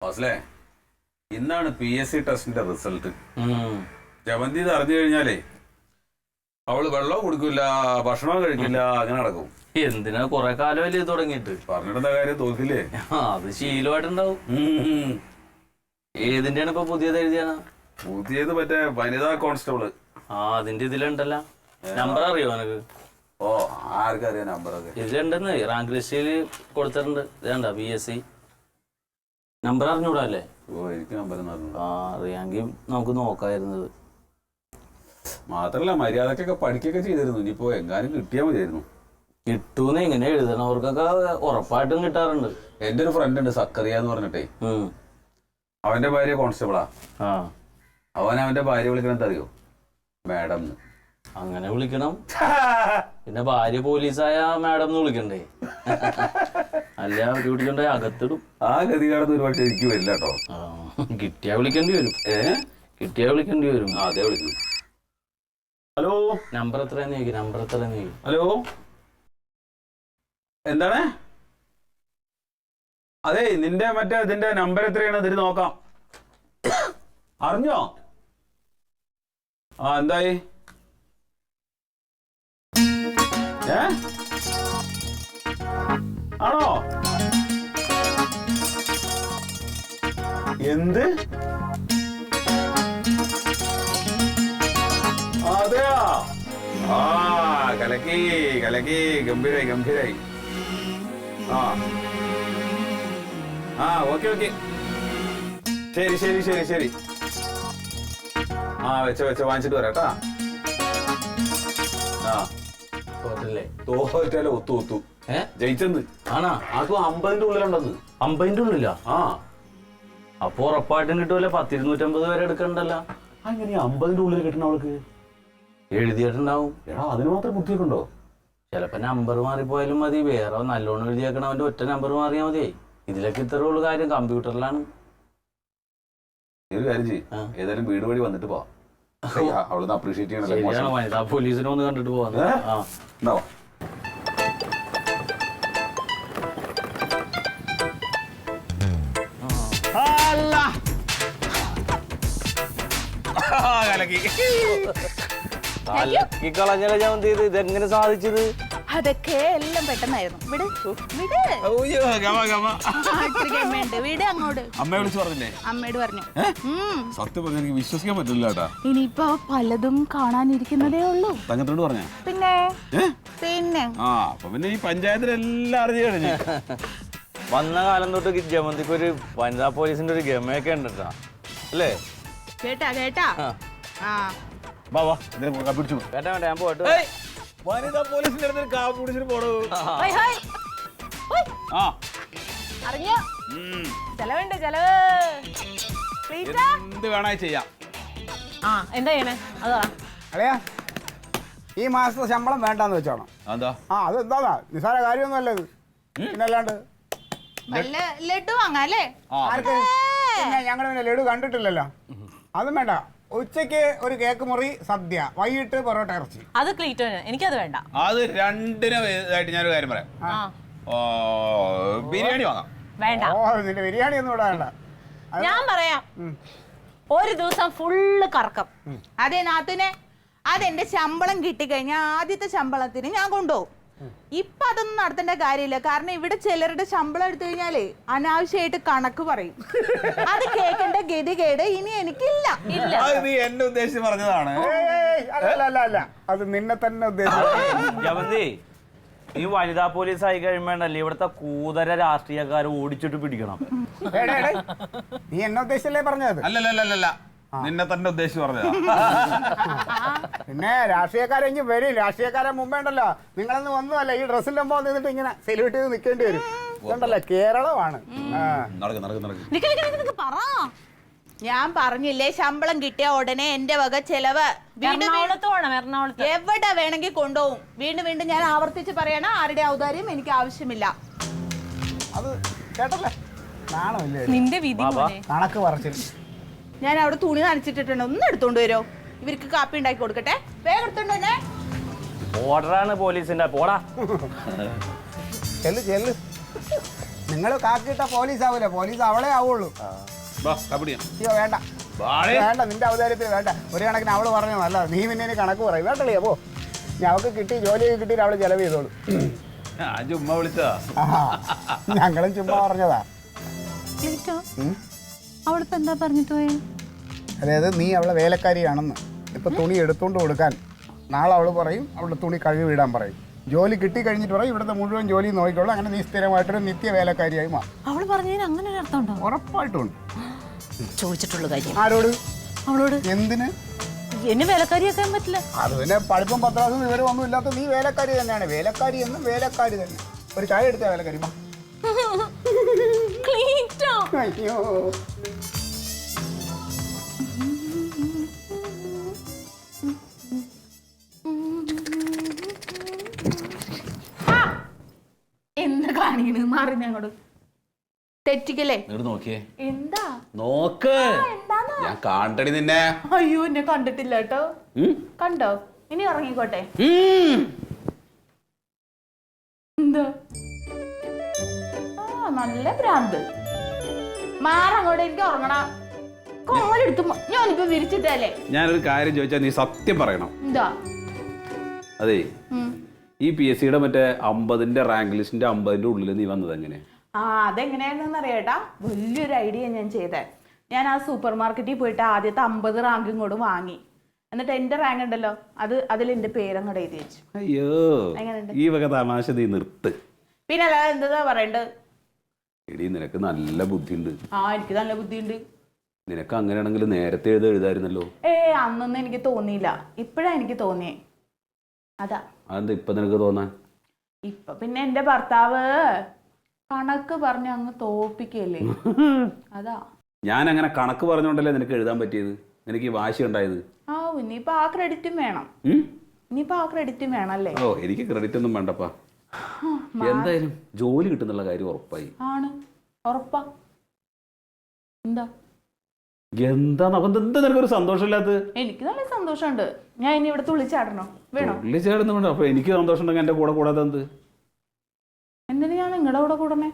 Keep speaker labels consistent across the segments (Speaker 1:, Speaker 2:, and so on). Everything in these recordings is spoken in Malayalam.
Speaker 1: ഫാസിലേ, ഇന്നാണ് PSC ടെസ്റ്റിന്റെ റിസൾട്ട്. ജമന്തി ഇത് അറിഞ്ഞു കഴിഞ്ഞാലേ അവള് വെള്ളം കുടിക്കില്ല, ഭക്ഷണം കഴിക്കില്ല, അങ്ങനെ നടക്കും.
Speaker 2: എന്തിനാ കൊറേ കാലമല്ലേ തുടങ്ങിയിട്ട്?
Speaker 1: പറഞ്ഞിടുന്ന കാര്യം തോന്നില്ലേ?
Speaker 2: അത് ശീലമായിട്ടുണ്ടാവും. ഏതിന്റെയാണ് ഇപ്പൊ പുതിയത് എഴുതിയാണ്?
Speaker 1: പുതിയത് മറ്റേ വനിതാ കോൺസ്റ്റബിള്.
Speaker 2: അതിന്റെ ഇതിലുണ്ടല്ലോ. നമ്പർ അറിയോ നിനക്ക്?
Speaker 1: ഓ, ആർക്കറിയാം നമ്പറൊക്കെ?
Speaker 2: ഇതിലുണ്ടെന്ന് റാങ്ക് ലിസ്റ്റിൽ കൊടുത്തിട്ടുണ്ട്. ഇതേണ്ട PSC നമ്പർ അറിഞ്ഞൂടല്ലേ?
Speaker 1: ഓ, എനിക്ക് നമ്പർ
Speaker 2: അറിയാമെങ്കിൽ നമുക്ക് നോക്കായിരുന്നത്.
Speaker 1: മാത്രല്ല മര്യാദക്കൊക്കെ പഠിക്കൊക്കെ ചെയ്തിരുന്നു. ഇനിയിപ്പോ എങ്ങാനും കിട്ടിയാൽ മതിയായിരുന്നു.
Speaker 2: കിട്ടൂന്ന് എങ്ങനെ എഴുതണവർക്കൊക്കെ ഉറപ്പായിട്ടും കിട്ടാറുണ്ട്.
Speaker 1: എന്റെ ഒരു ഫ്രണ്ട് ഉണ്ട്, സക്കറിയ എന്ന് പറഞ്ഞിട്ടേ. അവന്റെ ഭാര്യ കോൺസ്റ്റബിളാ. അവന്റെ ഭാര്യ വിളിക്കണത് അറിയോ? മാഡം.
Speaker 2: അങ്ങനെ വിളിക്കണം. പിന്നെ ഭാര്യ പോലീസായ മാഡം എന്ന് വിളിക്കണ്ടേ? അല്ല വിളിക്കണ്ടേ? അകത്തിടും.
Speaker 1: ആ ഗതികാണെന്ന് ഒരുപാട് എനിക്ക് വരില്ല കേട്ടോ.
Speaker 2: കിട്ടിയാ വിളിക്കേണ്ടി വരും. കിട്ടിയാ വിളിക്കേണ്ടി വരും.
Speaker 1: അതെ വിളിക്കും. ഹലോ,
Speaker 2: നമ്പർ എത്രയാന്ന് ചോദിക്കും. നമ്പർ എത്രയാന്ന് ചോദിക്കും.
Speaker 1: ഹലോ, എന്താണ്? അതെ, നിന്റെ മറ്റേ ഇതിന്റെ നമ്പർ എത്രയാണ്? ഇതിന് നോക്കാം. അറിഞ്ഞോ? എന്തായി? ആണോ? എന്ത്? അതെയാ? കലക്കി കലക്കി, ഗംഭീരായി ഗംഭീരായി. ഓക്കെ ഓക്കെ, ശരി ശരി ശരി ശരി. വെച്ച വാങ്ങിച്ചിട്ട് വരാട്ടാ. തോറ്റല്ലേ? ഒത്തു ജയിച്ചെന്ന്.
Speaker 2: ആണാ?
Speaker 1: അത് 50ന്റെ ഉള്ളിലുണ്ടെന്ന്.
Speaker 2: 50ന്റെ ഉള്ളിലാ? അപ്പൊ ഉറപ്പായിട്ടും കിട്ടുമല്ലോ. 10-250 വരെ എടുക്കണ്ടല്ലോ.
Speaker 1: അങ്ങനെ 50ന്റെ ഉള്ളിൽ കിട്ടണ അവൾക്ക്
Speaker 2: എഴുതിയിട്ടുണ്ടാവും.
Speaker 1: എടാ, അതിന് മാത്രം ബുദ്ധിയൊക്കെ ഉണ്ടോ?
Speaker 2: ചിലപ്പോ നമ്പർ മാറിപ്പോയാലും മതി. വേറെ നല്ലോണം എഴുതിയേക്കണം. അവന്റെ ഒറ്റ നമ്പർ മാറിയാൽ മതി. ഇതിലൊക്കെ ഇത്ര ഉള്ളു കാര്യം. കമ്പ്യൂട്ടറിലാണ്.
Speaker 1: ഒരു കാര്യം ചെയ്യും, ഏതായാലും വീട് വഴി വന്നിട്ട് പോവാം. അവളൊന്ന് അപ്രീഷിയേറ്റ് ചെയ്യണം.
Speaker 2: വനിതാ പോലീസിനെ ഒന്ന് കണ്ടിട്ട് പോവാ. കളഞ്ഞല്ല ഞാൻ ചെയ്ത്. ഇതെങ്ങനെ സാധിച്ചത്?
Speaker 3: അതൊക്കെ എല്ലാം പെട്ടെന്നായിരുന്നു. വീട് അങ്ങോട്ട്
Speaker 1: അമ്മയെ വിളിച്ചു പറഞ്ഞില്ലേ?
Speaker 3: അമ്മയോട് പറഞ്ഞു.
Speaker 1: സത്യം പറഞ്ഞാൽ എനിക്ക് വിശ്വസിക്കാൻ പറ്റില്ല കേട്ടാ.
Speaker 3: ഇനിയിപ്പോ പലതും കാണാനിരിക്കുന്നതേ ഉള്ളൂ.
Speaker 1: തങ്കത്തോട് പറഞ്ഞ?
Speaker 3: പിന്നെ പിന്നെ
Speaker 1: അപ്പൊ പിന്നെ ഈ പഞ്ചായത്തിലെല്ലാം അറിഞ്ഞു കഴിഞ്ഞു.
Speaker 2: വന്ന കാലം തൊട്ട് ജമന്തിക്ക് ഒരു വനിതാ പോലീസിന്റെ ഒരു ഗമയൊക്കെ ഉണ്ട് അല്ലേ?
Speaker 3: കേട്ടാ കേട്ടാ.
Speaker 2: കേട്ടാ ഞാൻ പോട്ടെ.
Speaker 1: വനിതാ പോലീസിന്റെ അടുത്ത് കാപ്പി കുടിച്ചിട്ട് പോണു.
Speaker 3: അറിഞ്ഞോ? ചെലവുണ്ട് ചെലവ്.
Speaker 1: എന്ത് വേണേ ചെയ്യാം.
Speaker 3: എന്താ ചെയ്യണേ? അതാ
Speaker 4: അല്ലയാ, ഈ മാസത്തെ ശമ്പളം വേണ്ടാന്ന് വെച്ചോണം.
Speaker 1: എന്താ?
Speaker 4: അത് എന്താ നിസാര കാര്യമൊന്നുമല്ല ഇത്. പിന്നല്ലാണ്ട്
Speaker 3: ലഡു വാങ്ങാല്ലേ?
Speaker 4: ആർക്ക്? ഞങ്ങൾ പിന്നെ ലഡു കണ്ടിട്ടില്ലല്ലോ. അതും വേണ്ട. ഉച്ചക്ക് ഒരു കേക്ക് മുറി, സദ്യ, വൈകിട്ട് പൊറോട്ട ഇറച്ചി.
Speaker 3: അത് ക്ലീറ്റോന്. എനിക്കത് വേണ്ട.
Speaker 1: അത് രണ്ടിനും ഇതായിട്ട് ഞാനൊരു കാര്യം പറയാം. ബിരിയാണി വാങ്ങാം.
Speaker 3: വേണ്ട.
Speaker 4: നിന്റെ ബിരിയാണി ഒന്നും ഇവിടെ വേണ്ട.
Speaker 3: ഞാൻ പറയാം, ഒരു ദിവസം ഫുള്ള് കറക്കം. അതെ നാത്തുനെ, അതെന്റെ ശമ്പളം കിട്ടിക്കഴിഞ്ഞാൽ ആദ്യത്തെ ശമ്പളത്തിന് ഞാൻ കൊണ്ടുപോകും. ഇപ്പൊ അതൊന്നും നടത്തേണ്ട കാര്യമില്ല. കാരണം ഇവിടെ ചിലരുടെ ശമ്പളം എടുത്തു കഴിഞ്ഞാലേ അനാവശ്യമായിട്ട് കണക്ക് പറയും. അത് കേൾക്കേണ്ട ഗതികേട് ഇനി എനിക്കില്ല.
Speaker 1: നീ എന്നെ ഉദ്ദേശിച്ച് പറഞ്ഞതാണ്.
Speaker 4: അല്ല, അത് നിന്നെ തന്നെ
Speaker 2: ജമന്തി, ഈ വനിതാ പോലീസ് ആയി കഴിയുമ്പോണ്ടല്ലേ ഇവിടുത്തെ കൂതര രാഷ്ട്രീയക്കാരെ ഓടിച്ചിട്ട് പിടിക്കണം.
Speaker 4: നീ എന്നെ ഉദ്ദേശിച്ചല്ലേ പറഞ്ഞത്?
Speaker 1: അല്ലല്ല, നിന്നെ തന്നെ ഉദ്ദേശിച്ച് പറഞ്ഞതാ.
Speaker 4: പിന്നെ രാഷ്ട്രീയക്കാരെങ്കിൽ വരും. രാഷ്ട്രീയക്കാരെ മുമ്പേ ഉണ്ടല്ലോ, നിങ്ങളൊന്നും ഒന്നുമല്ല ഈ ഡ്രസ്സിന്റെ മുമ്പ് നിന്നിട്ട് ഇങ്ങനെ സെല്യൂട്ട് ചെയ്ത് നിൽക്കേണ്ടി വരും. ഇതുണ്ടല്ലോ കേരളമാണ്.
Speaker 3: ഞാൻ പറഞ്ഞില്ലേ, ശമ്പളം കിട്ടിയ ഉടനെ എന്റെ വക ചെലവ്. എവിടെ വേണമെങ്കിൽ കൊണ്ടുപോകും. വീണ്ടും വീണ്ടും ഞാൻ ആവർത്തിച്ച് പറയണ, ആരുടെ ഔദാര്യം എനിക്ക് ആവശ്യമില്ല.
Speaker 4: അത് കേട്ടല്ലേ? നാണമില്ലേ
Speaker 3: നിന്റെ വിധി.
Speaker 4: കണക്ക് പറച്ചിൽ.
Speaker 3: ഞാൻ അവിടെ തുണി നനച്ചിട്ടിട്ടുണ്ട്. ഒന്ന് എടുത്തോണ്ട് വരുമോ? ഇവർക്ക് കാപ്പി ഉണ്ടാക്കി കൊടുക്കട്ടെ. വേഗം എടുത്തോണ്ട് തന്നെ.
Speaker 2: ഓർഡറാണ് പോലീസിന്റെ. പോടാ.
Speaker 4: ചെല്ല്. നിങ്ങൾ കാക്കിട്ട പോലീസ് ആവൂല, പോലീസ് അവളെ ആവുള്ളൂ. അയ്യോ വേണ്ട വേണ്ട, നിന്റെ അവതാരത്തിൽ വേണ്ട. ഒരു കണക്കിന് അവള് പറഞ്ഞു നല്ലത്, നീ പിന്നെ കണക്ക് പറയും. വേണ്ടല്ലേ അപ്പോ ഞങ്ങൾക്ക് കിട്ടി, ജോലിയൊക്കെ കിട്ടിയിട്ട് അവള് ചെലവ് ചെയ്തോളൂ.
Speaker 1: ചുമ്മാ വിളിച്ചതാ.
Speaker 4: ഞങ്ങളും ചുമ്മാ പറഞ്ഞതാ.
Speaker 3: അവളിപ്പോ എന്താ പറഞ്ഞിട്ട് പോയെ?
Speaker 4: അതായത് നീ അവളെ വേലക്കാരിയാണെന്ന്. ഇപ്പൊ തുണി എടുത്തോണ്ട് കൊടുക്കാൻ നാളെ അവള് പറയും അവളുടെ തുണി കഴുകി ഇടാൻ പറയും. ജോലി കിട്ടി കഴിഞ്ഞിട്ട് പറയും ഇവിടുത്തെ മുഴുവൻ ജോലി നോക്കിക്കോളൂ. അങ്ങനെ നീ സ്ഥിരമായിട്ടൊരു നിത്യ വേലക്കാരിയായി മാറും.
Speaker 3: അവള് പറഞ്ഞതിന് അങ്ങനെ ഒരു അർത്ഥം ഉണ്ടോ?
Speaker 4: ഉറപ്പായിട്ടുണ്ട്.
Speaker 3: ചോദിച്ചിട്ടുള്ള കാര്യം
Speaker 4: ആരോട്?
Speaker 3: അവളോട്.
Speaker 4: എന്തിന്?
Speaker 3: എന്നെ വേലക്കാരിയാക്കാൻ പറ്റില്ല.
Speaker 4: അത് പിന്നെ പഠിപ്പും പത്രാസും വിവരമൊന്നും ഇല്ലാത്ത നീ വേലക്കാരി തന്നെയാണ്. വേലക്കാരി എന്നും വേലക്കാരി തന്നെ. ഒരു ചായ എടുത്ത വേലക്കാരി. അയ്യോ
Speaker 3: എന്താ കാണിക്കണ്? മാറി അങ്ങോട്ട് തെറ്റിക്കല്ലേ?
Speaker 1: നോക്കിയേ,
Speaker 3: എന്താ
Speaker 1: നോക്ക്. ഞാൻ കാണ്ടടി നിന്നെ.
Speaker 3: അയ്യോ എന്നെ കണ്ടിട്ടില്ല കേട്ടോ. കണ്ടോ? ഇനി ഇറങ്ങിക്കോട്ടെ. എന്താ? ആ നല്ല ഭ്രാന്ത്. മാറങ്ങോട്ട്, എനിക്ക് ഉറങ്ങണം. കോലെടുത്ത് ഞാനിപ്പോ വിരിച്ചിട്ടല്ലേ.
Speaker 1: ഞാനൊരു കാര്യം ചോദിച്ചാൽ നീ സത്യം പറയണം.
Speaker 3: എന്താ?
Speaker 1: അതെ, ഈ PSCയുടെ മറ്റേ 50ന്റെ റാങ്ക് ലിസ്റ്റിന്റെ 50ന്റെ ഉള്ളിൽ നീ വന്നത് എങ്ങനെ?
Speaker 3: ആ അതെങ്ങനെയാണെന്ന് അറിയാട്ടാ, വലിയൊരു ഐഡിയ ഞാൻ ചെയ്തേ. ഞാൻ ആ സൂപ്പർ മാർക്കറ്റിൽ പോയിട്ട് ആദ്യത്തെ 50 റാങ്കും കൂടെ വാങ്ങി. എന്നിട്ട് എന്റെ റാങ്ക് ഉണ്ടല്ലോ, അതിൽ എന്റെ പേരങ്ങോട്ട് എഴുതി വെച്ചു.
Speaker 1: അയ്യോ, ഈ വക തമാശ നീ നിർത്ത്.
Speaker 3: പിന്നെ അല്ലാതെ എന്താ പറയണ്ടത്?
Speaker 1: എടി, നിനക്ക് നല്ല ബുദ്ധിയുണ്ട്.
Speaker 3: ആ എനിക്ക് നല്ല ബുദ്ധിയുണ്ട്.
Speaker 1: നിനക്ക് അങ്ങനെയാണെങ്കിൽ നേരത്തെ എഴുതായിരുന്നല്ലോ.
Speaker 3: അന്നൊന്നും എനിക്ക് തോന്നിയില്ല, ഇപ്പഴാ എനിക്ക് തോന്നിയേ. അതാ.
Speaker 1: അതെന്താ ഇപ്പൊ നിനക്ക് തോന്നാൻ?
Speaker 3: ഇപ്പൊ പിന്നെ എന്റെ ഭർത്താവ് കണക്ക് പറഞ്ഞ് അങ്ങ് തോപ്പിക്കല്ലേ, അതാ.
Speaker 1: ഞാൻ അങ്ങനെ കണക്ക് പറഞ്ഞോണ്ടല്ലേ നിനക്ക് എഴുതാൻ പറ്റിയത്, നിനക്ക് ഈ വാശി ഉണ്ടായത്.
Speaker 3: ആ ഇനിയിപ്പോ ആ ക്രെഡിറ്റും വേണം. ഇനിയിപ്പോ ആ ക്രെഡിറ്റും വേണല്ലേ?
Speaker 1: ഓ, എനിക്ക് ക്രെഡിറ്റ് ഒന്നും വേണ്ടപ്പാ. എന്തായാലും ജോലി കിട്ടുന്നുള്ള കാര്യം ഉറപ്പായി.
Speaker 3: ആണ്, ഉറപ്പാ. എന്താ
Speaker 1: എന്താ നിനക്കൊരു സന്തോഷമില്ലാത്ത?
Speaker 3: എനിക്ക് നല്ല സന്തോഷമുണ്ട്. ഞാൻ ഇനി ഇവിടെ തുള്ളിച്ചാടണോ? വേണോ?
Speaker 1: തുള്ളിച്ചാടുന്നുണ്ട്. അപ്പൊ എനിക്ക് സന്തോഷം ഉണ്ടെങ്കിൽ എന്റെ കൂടെ കൂടാതെ എന്ത്?
Speaker 3: എന്തിനാ ഞാൻ നിങ്ങളുടെ കൂടെ കൂടണേ?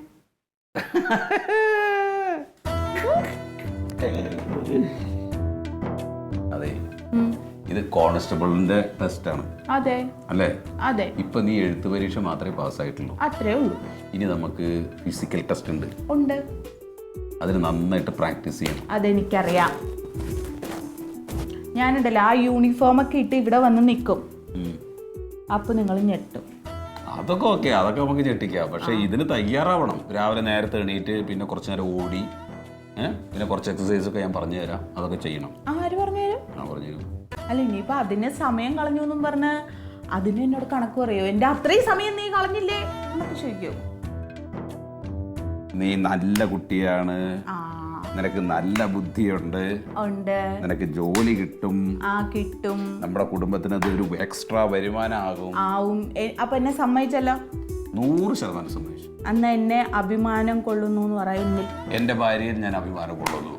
Speaker 1: അതെ, ഇത് കോൺസ്റ്റബിളിന്റെ ടെസ്റ്റ് ആണ്.
Speaker 3: അതെ
Speaker 1: അല്ലേ?
Speaker 3: അതെ.
Speaker 1: ഇപ്പൊ നീ എഴുത്ത് പരീക്ഷ മാത്രമേ പാസ്സായിട്ടുള്ളൂ.
Speaker 3: അത്രേ ഉള്ളൂ.
Speaker 1: ഇനി നമുക്ക് ഫിസിക്കൽ ടെസ്റ്റ് ഉണ്ട്.
Speaker 3: ഉണ്ട്.
Speaker 1: അതിന് നന്നായിട്ട് പ്രാക്ടീസ് ചെയ്യണം.
Speaker 3: അതെനിക്കറിയാം. ഞാനുണ്ടല്ലോ ആ യൂണിഫോം ഒക്കെ ഇട്ട് ഇവിടെ വന്ന് നിൽക്കും. അപ്പൊ നിങ്ങൾ ഞെട്ടും.
Speaker 1: അതൊക്കെ ഓക്കെ, അതൊക്കെ നമുക്ക് ഞെട്ടിക്കാം. പക്ഷെ ഇതിന് തയ്യാറാവണം. രാവിലെ നേരത്തെ എണീറ്റ് പിന്നെ കുറച്ചു നേരം ഓടി, പിന്നെ കുറച്ച് എക്സസൈസ് ഒക്കെ ഞാൻ പറഞ്ഞു തരാം. അതൊക്കെ ചെയ്യണം.
Speaker 3: ആര് പറഞ്ഞു തരും?
Speaker 1: ഞാൻ പറഞ്ഞു തരും.
Speaker 3: അല്ല ഇനിയിപ്പൊ അതിന് സമയം കളഞ്ഞു എന്നും പറഞ്ഞ് അതിന് എന്നോട് കണക്ക് പറയോ? എന്റെ അത്രയും സമയം നീ കളഞ്ഞില്ലേ എന്നൊക്കെ ചോദിക്കോ?
Speaker 1: നീ നല്ല കുട്ടിയാണ്, നിനക്ക് നല്ല ബുദ്ധിയുണ്ട്, നിനക്ക് ജോലി കിട്ടും.
Speaker 3: കിട്ടും.
Speaker 1: നമ്മുടെ കുടുംബത്തിന് അതൊരു എക്സ്ട്രാ വരുമാനമാകും.
Speaker 3: ആവും. അപ്പൊ എന്നെ സമ്മതിച്ചല്ലോ?
Speaker 1: 100% സമ്മതിച്ചു.
Speaker 3: അന്ന് എന്നെ അഭിമാനം കൊള്ളുന്നു എന്ന് പറയുന്നില്ല.
Speaker 1: എന്റെ ഭാര്യയിൽ ഞാൻ അഭിമാനം കൊള്ളുന്നു.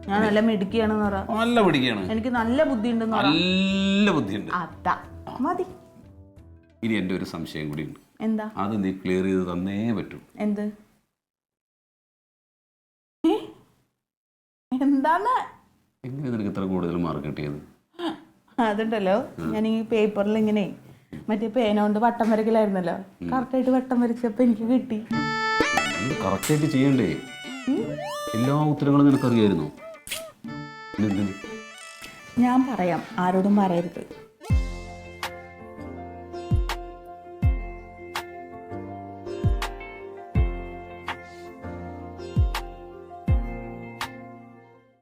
Speaker 3: ഞാൻ നല്ല മിടുക്കിയാണെന്ന് പറ.
Speaker 1: നല്ല പിടിക്കാണ്.
Speaker 3: എനിക്ക് നല്ല ബുദ്ധി ഉണ്ടെന്ന് പറ.
Speaker 1: നല്ല ബുദ്ധിയുണ്ട്.
Speaker 3: അതാ മതി.
Speaker 1: ഇനി എന്റെ ഒരു സംശയം കൂടി ഉണ്ട്.
Speaker 3: എന്താ?
Speaker 1: അത് നീ ക്ലിയർ ചെയ്ത് തന്നേ പറ്റൂ.
Speaker 3: എന്ത്? എന്താന്ന്?
Speaker 1: എങ്ങനെ നിനക്ക് ഇത്ര കൂടുതൽ മാർക്ക് കിട്ടിയത്?
Speaker 3: അതുണ്ടല്ലോ, ഞാൻ ഈ പേപ്പറിൽ ഇങ്ങനെ മറ്റേ പേന കൊണ്ട് വട്ടം വരക്കലായിരുന്നല്ലോ, കറക്റ്റായിട്ട് വട്ടം വരച്ചപ്പോ എനിക്ക് കിട്ടി.
Speaker 1: കറക്റ്റായിട്ട് ചെയ്യണ്ടേ? എല്ലാ ഉത്തരങ്ങളും നിനക്കറിയായിരുന്നു.
Speaker 3: ഞാൻ പറയാം, ആരോടും പറയരുത്.